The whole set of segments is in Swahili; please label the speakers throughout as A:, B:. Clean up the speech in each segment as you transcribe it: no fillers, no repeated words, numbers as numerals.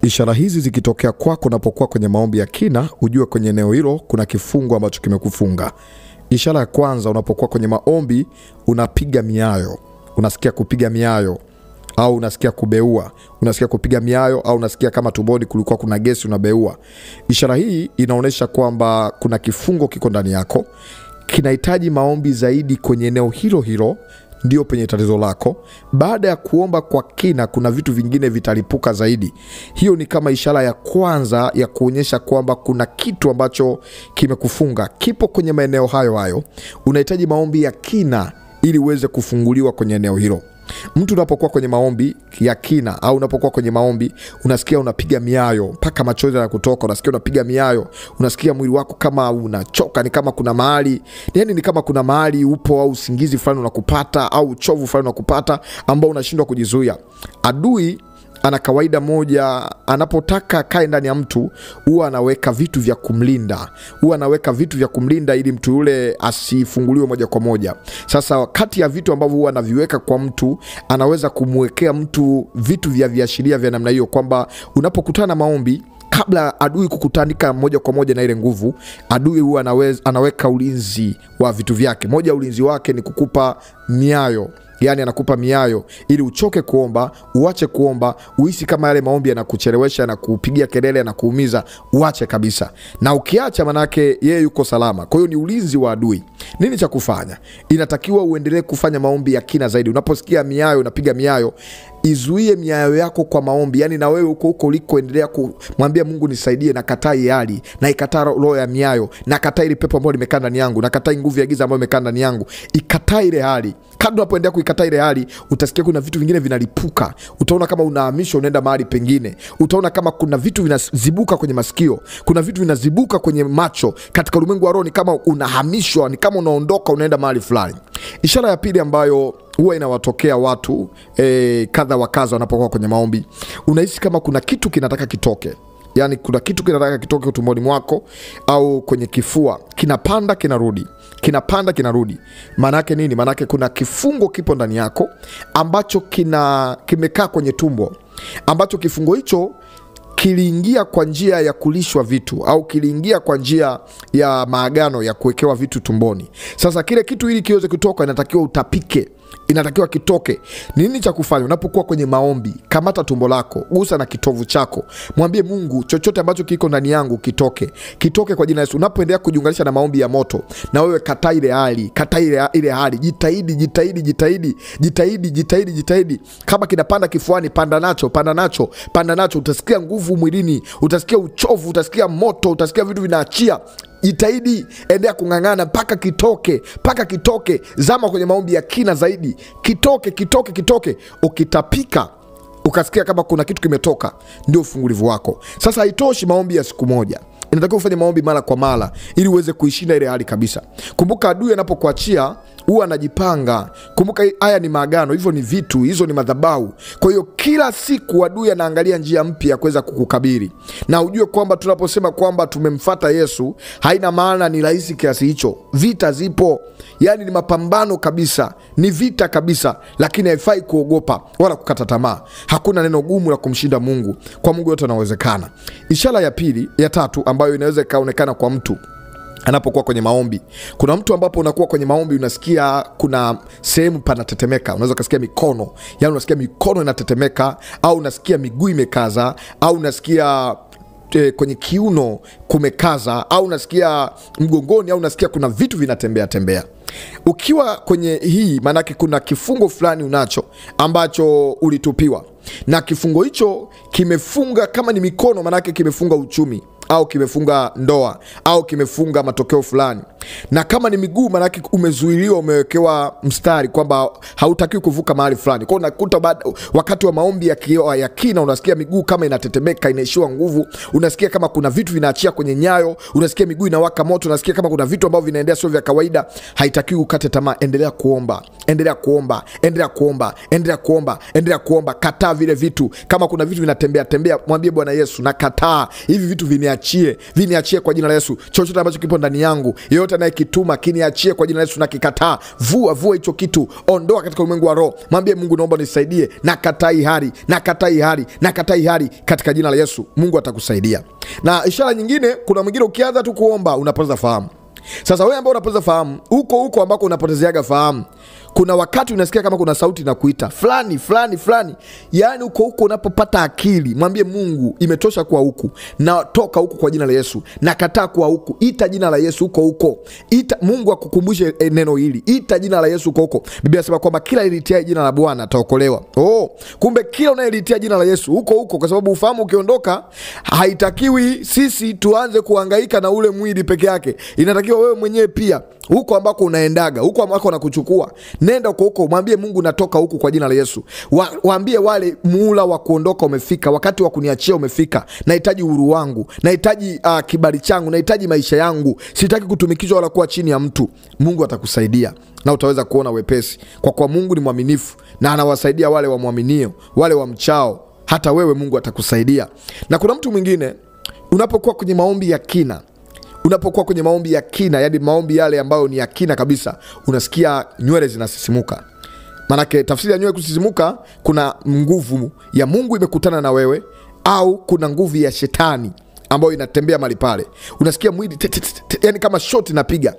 A: Ishara hizi zikitokea kwako unapokuwa kwenye maombi ya kina, ujue kwenye eneo hilo kuna kifungo ambacho kimekufunga. Ishara ya kwanza, unapokuwa kwenye maombi unapiga miayo, unasikia kupiga miayo au unasikia kubeua, unasikia kupiga miayo au unasikia kama tumboni kulikuwa kuna gesi unabeua. Ishara hii inaonyesha kwamba kuna kifungo kiko ndani yako, kinahitaji maombi zaidi kwenye eneo hilo hilo, ndio penye tatizo lako. Baada ya kuomba kwa kina, kuna vitu vingine vitalipuka zaidi. Hiyo ni kama ishara ya kwanza ya kuonyesha kwamba kuna kitu ambacho kimekufunga, kipo kwenye maeneo hayo hayo. Unahitaji maombi ya kina ili uweze kufunguliwa kwenye eneo hilo. Mtu unapokuwa kwenye maombi ya kina au unapokuwa kwenye maombi unasikia unapiga miayo mpaka machozi yanakutoka, unasikia unapiga miayo, unasikia mwili wako kama unachoka, ni kama kuna mahali, yani ni kama kuna mahali upo au usingizi fulani unakupata au uchovu fulani unakupata ambao unashindwa kujizuia. Adui ana kawaida moja, anapotaka kae ndani ya mtu huwa anaweka vitu vya kumlinda. Huwa anaweka vitu vya kumlinda ili mtu yule asifunguliwe moja kwa moja. Sasa kati ya vitu ambavyo huwa anaviweka kwa mtu, anaweza kumwekea mtu vitu vya viashiria vya namna hiyo, kwamba unapokutana na maombi, kabla adui kukutanika moja kwa moja na ile nguvu, adui huwa anaweka ulinzi wa vitu vyake. Moja ulinzi wake ni kukupa miayo. Yani anakupa miayo ili uchoke kuomba, uache kuomba, uhisi kama yale maombi yanakuchelewesha na kupigia kelele na kuumiza, uache kabisa. Na ukiacha manake yeye yuko salama. Kwa hiyo ni ulinzi wa adui. Nini cha kufanya? Inatakiwa uendelee kufanya maombi ya kina zaidi. Unaposikia miayo, unapiga miayo, izuie miayo yako kwa maombi. Yani na wewe uko uliko endelea kumwambia Mungu nisaidie, na katai hali, na ikataa roho ya miayo, na katai ile pepo ambayo limekaa ndani yangu, na katai nguvu ya giza ambayo imekaa ndani yangu. Ikatai ile hali. Kadri unapoendelea kuikataa ile hali, utasikia kuna vitu vingine vinalipuka. Utaona kama unahamishwa unaenda mahali pengine. Utaona kama kuna vitu vinazibuka kwenye masikio, kuna vitu vinazibuka kwenye macho. Katika ulimwengu wa roho ni kama unahamishwa, ni kama unaondoka unaenda mahali fulani. Ishara ya pili ambayo huwa inawatokea watu kadha wa kadha wanapokuwa kwenye maombi, unahisi kama kuna kitu kinataka kitoke. Yani kuna kitu kinataka kitoke tumboni mwako au kwenye kifua, kinapanda kinarudi, kinapanda kinarudi. Maana yake nini? Maana yake kuna kifungo kipo ndani yako ambacho kimekaa kwenye tumbo, ambacho kifungo hicho kiliingia kwa njia ya kulishwa vitu au kiliingia kwa njia ya maagano ya kuwekewa vitu tumboni. Sasa kile kitu ili kiweze kutoka inatakiwa utapike, inatakiwa kitoke. Nini cha kufanya? Unapokuwa kwenye maombi, kamata tumbo lako, gusa na kitovu chako, mwambie Mungu chochote ambacho kiko ndani yangu kitoke, kitoke kwa jina la Yesu. Unapoendelea kujiunganisha na maombi ya moto, na wewe kataa ile hali, kataa ile hali. Jitahidi, jitahidi, jitahidi, jitahidi, jitahidi, jitahidi. Kama kinapanda kifuani, panda nacho, panda nacho, panda nacho. Utasikia nguvu mwilini, utasikia uchovu, utasikia moto, utasikia vitu vinaachia. Jitahidi, endelea kungangana mpaka kitoke, mpaka kitoke. Zama kwenye maombi ya kina zaidi, kitoke, kitoke, kitoke. Ukitapika, ukasikia kama kuna kitu kimetoka, ndio ufungulivu wako. Sasa haitoshi maombi ya siku moja, inatakiwa ufanye maombi mara kwa mara ili uweze kuishinda ile hali kabisa. Kumbuka adui anapokuachia huwa anajipanga. Kumbuka haya ni maagano, hivyo ni vitu, hizo ni madhabahu. Kwa hiyo kila siku adui anaangalia njia mpya ya kuweza kukukabiri. Na ujue kwamba tunaposema kwamba tumemfuata Yesu, haina maana ni rahisi kiasi hicho. Vita zipo, yani ni mapambano kabisa, ni vita kabisa, lakini haifai kuogopa wala kukata tamaa. Hakuna neno gumu la kumshinda Mungu. Kwa Mungu yote yanawezekana. Ishara ya pili, ya tatu ambayo inaweza ikaonekana kwa mtu anapokuwa kwenye maombi. Kuna mtu ambapo unakuwa kwenye maombi unasikia kuna sehemu panatetemeka. Unaweza kusikia mikono, yani unasikia mikono inatetemeka, au unasikia miguu imekaza, au unasikia kwenye kiuno kumekaza, au unasikia mgongoni, au unasikia kuna vitu vinatembea tembea. Ukiwa kwenye hii, manake kuna kifungo fulani unacho ambacho ulitupiwa, na kifungo hicho kimefunga. Kama ni mikono, manake kimefunga uchumi, au kimefunga ndoa, au kimefunga matokeo fulani. Na kama ni miguu, manake umezuiliwa, umewekewa mstari kwamba hautakiwi kuvuka mahali fulani. Kwa hiyo unakuta wakati wa maombi ya kina unasikia miguu kama inatetemeka, inaishiwa nguvu, unasikia kama kuna vitu vinaachia kwenye nyayo, unasikia miguu inawaka moto, unasikia kama kuna vitu ambavyo vinaendelea sio vya kawaida. Haitakiwi ukate tamaa, endelea kuomba, endelea kuomba, endelea kuomba, endelea kuomba, endelea kuomba. Kataa vile vitu. Kama kuna vitu vinatembea tembea, mwambie Bwana Yesu, na kataa hivi vitu, viniachie, viniachie kwa jina la Yesu. Chochote ambacho kipo ndani yangu, yeyote anayekituma kiniachie kwa jina la Yesu, na kikataa. Vua hicho kitu, ondoa katika ulimwengu wa roho. Mwambie Mungu, naomba nisaidie, nakatai hali katika jina la Yesu. Mungu atakusaidia. Na ishara nyingine, kuna mwingine ukianza tu kuomba unapoteza fahamu. Sasa wewe ambao unapoteza fahamu, huko ambako unapotezeaga fahamu, kuna wakati unasikia kama kuna sauti inakuita fulani. Yaani huko unapopata akili, mwambie Mungu, imetosha kwa huku, na toka huku kwa jina la Yesu, na kataa kwa huku. Ita jina la Yesu huko. Ita, Mungu akukumbushe neno hili. Ita jina la Yesu huko. Biblia inasema kwamba kila ilitia jina la Bwana ataokolewa. Kumbe kila unayelitia jina la Yesu huko, kwa sababu ufahamu ukiondoka, haitakiwi sisi tuanze kuhangaika na ule mwili peke yake. Inatakiwa wewe mwenyewe pia, huko ambako unaendaga, huko ambako unakuchukua, nenda huko, mwambie Mungu, natoka huku kwa jina la Yesu. Waambie wale, muhula wa kuondoka umefika, wakati wa kuniachia umefika. Nahitaji uhuru wangu, nahitaji kibali changu, nahitaji maisha yangu. Sitaki kutumikishwa wala kuwa chini ya mtu. Mungu atakusaidia na utaweza kuona wepesi, kwa kuwa Mungu ni mwaminifu na anawasaidia wale wamwaminio, wale wamchao. Hata wewe Mungu atakusaidia. Na kuna mtu mwingine, unapokuwa kwenye maombi ya kina, yani maombi yale ambayo ni ya kina kabisa, unasikia nywele zinasisimuka. Manake tafsiri ya nywele kusisimuka, kuna nguvu ya Mungu imekutana na wewe, au kuna nguvu ya shetani ambayo inatembea mahali pale. Unasikia mwili yani kama shot inapiga.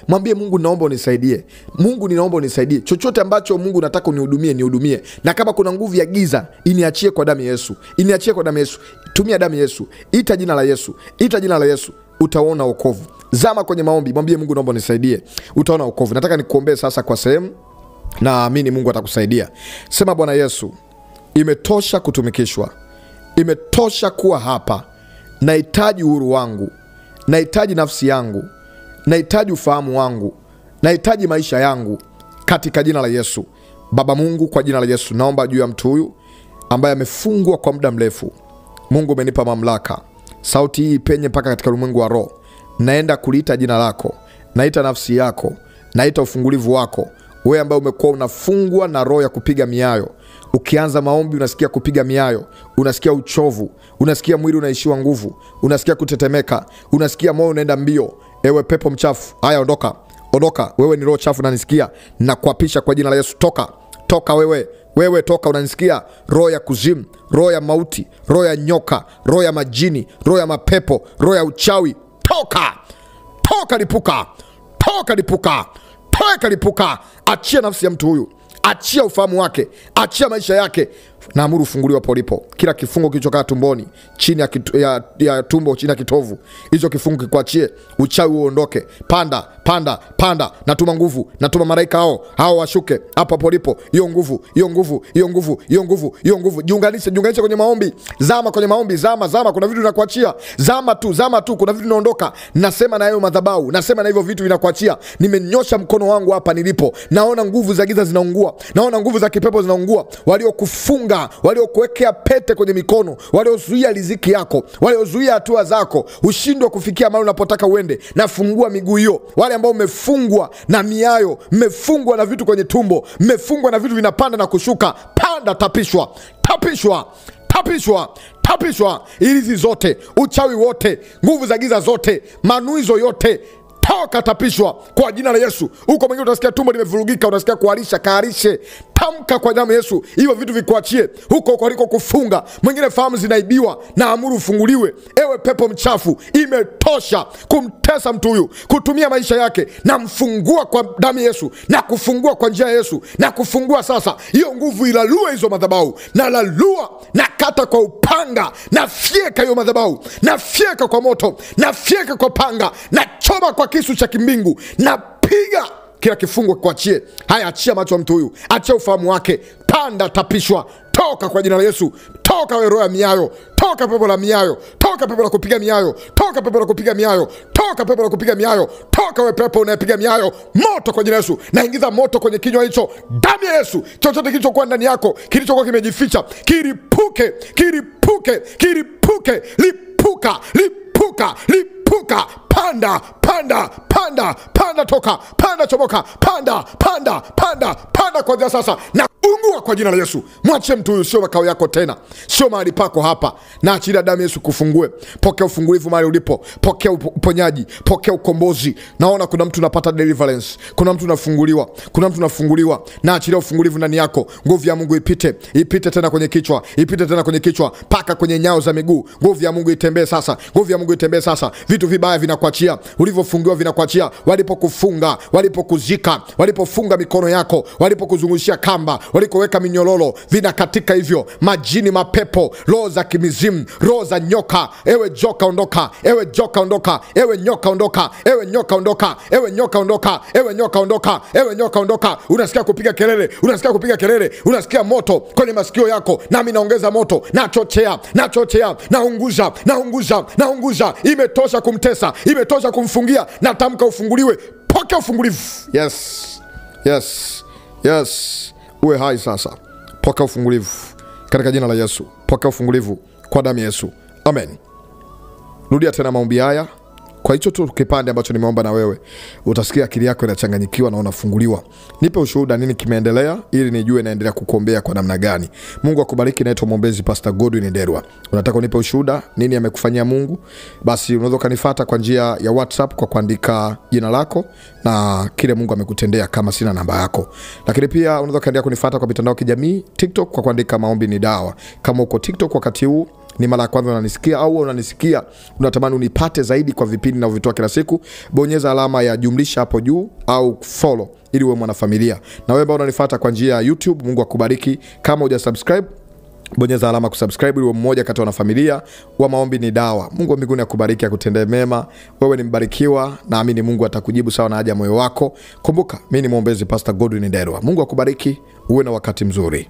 A: Mwambie Mungu, naomba unisaidie. Mungu, ninaomba unisaidie. Chochote ambacho Mungu nataka unihudumie. Na kama kuna nguvu ya giza, iniachie kwa damu ya Yesu. Tumia damu ya Yesu. Ita jina la Yesu. Utaona wokovu. Zama kwenye maombi, mwambie Mungu, naomba unisaidie. Utaona wokovu. Nataka nikuombee sasa kwa sehemu, na amini Mungu atakusaidia. Sema, Bwana Yesu, imetosha kutumikishwa. Imetosha kuwa hapa. Nahitaji uhuru wangu. Nahitaji nafsi yangu. Nahitaji ufahamu wangu. Nahitaji maisha yangu, katika jina la Yesu. Baba Mungu, kwa jina la Yesu, naomba juu ya mtu huyu ambaye amefungwa kwa muda mrefu. Mungu, umenipa mamlaka. Sauti hii ipenye mpaka katika ulimwengu wa roho. Naenda kuliita jina lako. Naita nafsi yako. Naita ufungulivu wako. Wewe ambaye umekuwa unafungwa na roho ya kupiga miayo. Ukianza maombi unasikia kupiga miayo, unasikia uchovu, unasikia mwili unaishiwa nguvu, unasikia kutetemeka, unasikia moyo unaenda mbio. Ewe pepo mchafu, haya ondoka. Wewe ni roho chafu unanisikia, na kuapisha kwa jina la Yesu, toka wewe toka, unanisikia? Roho ya kuzimu, roho ya mauti, roho ya nyoka, roho ya majini, roho ya mapepo, roho ya uchawi, lipuka. Achia nafsi ya mtu huyu, achia ufahamu wake, achia maisha yake. Naamuru ufunguliwa polipo. Kila kifungo kilichokaa tumboni, chini ya tumbo, chini ya kitovu, hicho kifungo kikuachie. Uchawi uondoke. Panda. Natuma nguvu, natuma malaika hao washuke hapo polipo. Hiyo nguvu. Jiunganishe kwenye maombi. Zama kwenye maombi, zama. Kuna vitu vinakuachia. Zama tu, kuna vitu vinaondoka. Nasema na hayo madhabahu, nasema na hivyo vitu vinakuachia. Nimenyosha mkono wangu hapa nilipo. Naona nguvu za giza zinaungua. Naona nguvu za kipepo zinaungua. Waliokufunga, waliokuwekea pete kwenye mikono, waliozuia riziki yako, waliozuia hatua zako, ushindwe kufikia mahali unapotaka uende, nafungua miguu hiyo. Wale ambao mmefungwa na miayo, mmefungwa na vitu kwenye tumbo, mmefungwa na vitu vinapanda na kushuka, panda, tapishwa. Ilizi zote, uchawi wote, nguvu za giza zote, manuizo yote, toka, tapishwa kwa jina la Yesu. Huko mwingine utasikia tumbo limevurugika, unasikia kuharisha, kaharishe. Tamka kwa damu ya Yesu, hivyo vitu vikuachie. Huko kwaliko kufunga, mwingine fahamu zinaibiwa, na amuru ufunguliwe. Ewe pepo mchafu, imetosha kumtesa mtu huyu, kutumia maisha yake. Na mfungua kwa damu ya Yesu, na kufungua kwa njia ya Yesu, na kufungua sasa. Hiyo nguvu ilalue hizo madhabahu, na lalua, na kata kwa upanga, na fieka hiyo madhabahu, na fieka kwa moto, na fieka kwa panga, na choma kwa kisu cha kimbingu, na piga kila kifungo kuachie. Haya, achia macho mtu huyu, achia ufahamu wake. Panda, tapishwa, toka kwa jina la Yesu. Toka wewe roho ya miayo, toka pepo la miayo, toka pepo la kupiga miayo, toka pepo la kupiga miayo, toka pepo la kupiga miayo, toka wewe pepo unayepiga miayo. Moto kwa jina la Yesu. Naingiza moto kwenye kinywa hicho, damu ya Yesu. Chochote kilichokuwa ndani yako, kilichokuwa kimejificha, kiripuke. Lipuka. Panda, toka, panda, chomoka, panda, kuanzia sasa. Na Ua kwa jina la Yesu. Mwache mtu huyu, sio makao yako tena, sio mahali pako hapa. Na achilia damu Yesu kufungue. Pokea ufungulivu mahali ulipo. Pokea uponyaji, pokea ukombozi. Naona kuna mtu unapata deliverance. Kuna mtu unafunguliwa. Kuna mtu unafunguliwa. Na achilia ufungulivu ndani yako. Nguvu ya Mungu ipite. Ipite tena kwenye kichwa. Ipite tena kwenye kichwa paka kwenye nyao za miguu. Nguvu ya Mungu itembee sasa. Nguvu ya Mungu itembee sasa. Vitu vibaya vinakuachia. Ulivyofungiwa vinakuachia. Walipokufunga, walipokuzika, walipofunga mikono yako, walipokuzungushia kamba, walikoweka minyololo, vinakatika hivyo. Majini, mapepo, roho za kimizimu, roho za nyoka. Ewe joka ondoka. Ewe joka ondoka. Ewe nyoka ondoka. Ewe nyoka ondoka. Ewe nyoka ondoka. Ewe nyoka ondoka. Ewe nyoka ondoka. Unasikia kupiga kelele. Unasikia kupiga kelele. Unasikia moto kwenye masikio yako. Nami naongeza moto. Nachochea. Nachochea. Naunguza. Naunguza. Naunguza. Imetosha kumtesa. Imetosha kumfungia. Natamka ufunguliwe. Pokea ufungulivu. Yes. Yes. Yes. Uwe hai sasa. Pokea ufungulivu katika jina la Yesu. Pokea ufungulivu kwa damu ya Yesu. Amen. Rudia tena maombi haya. Kwa hicho tu kipande ambacho nimeomba na wewe, utasikia akili yako inachanganyikiwa na unafunguliwa. Nipe ushuhuda nini kimeendelea ili nijue naendelea kukuombea kwa namna gani. Mungu akubariki. Naitwa mwombezi Pastor Godwin Ndelwa. Unataka unipe ushuhuda nini amekufanyia Mungu? Basi unaweza kunifuata kwa njia ya WhatsApp kwa kuandika jina lako na kile Mungu amekutendea kama sina namba yako. Lakini pia unaweza kaendelea kunifuata kwa mitandao ya kijamii, TikTok kwa kuandika maombi ni dawa. Kama uko TikTok wakati huu ni mara ya kwanza unanisikia au unanisikia unatamani unipate zaidi kwa vipindi na vitoa kila siku, bonyeza alama ya jumlisha hapo juu au follow ili uwe mwanafamilia. Na wewe ambao unanifuata kwa njia ya YouTube, Mungu akubariki. Kama hujasubscribe, bonyeza alama kusubscribe ili uwe mmoja kati ya wanafamilia wa maombi ni dawa. Mungu wa mbinguni akubariki, akutendee mema. Wewe ni mbarikiwa, naamini Mungu atakujibu sawa na haja moyo wako. Kumbuka, mimi ni mwombezi Pastor Godwin Ndelwa. Mungu akubariki, uwe na wakati mzuri.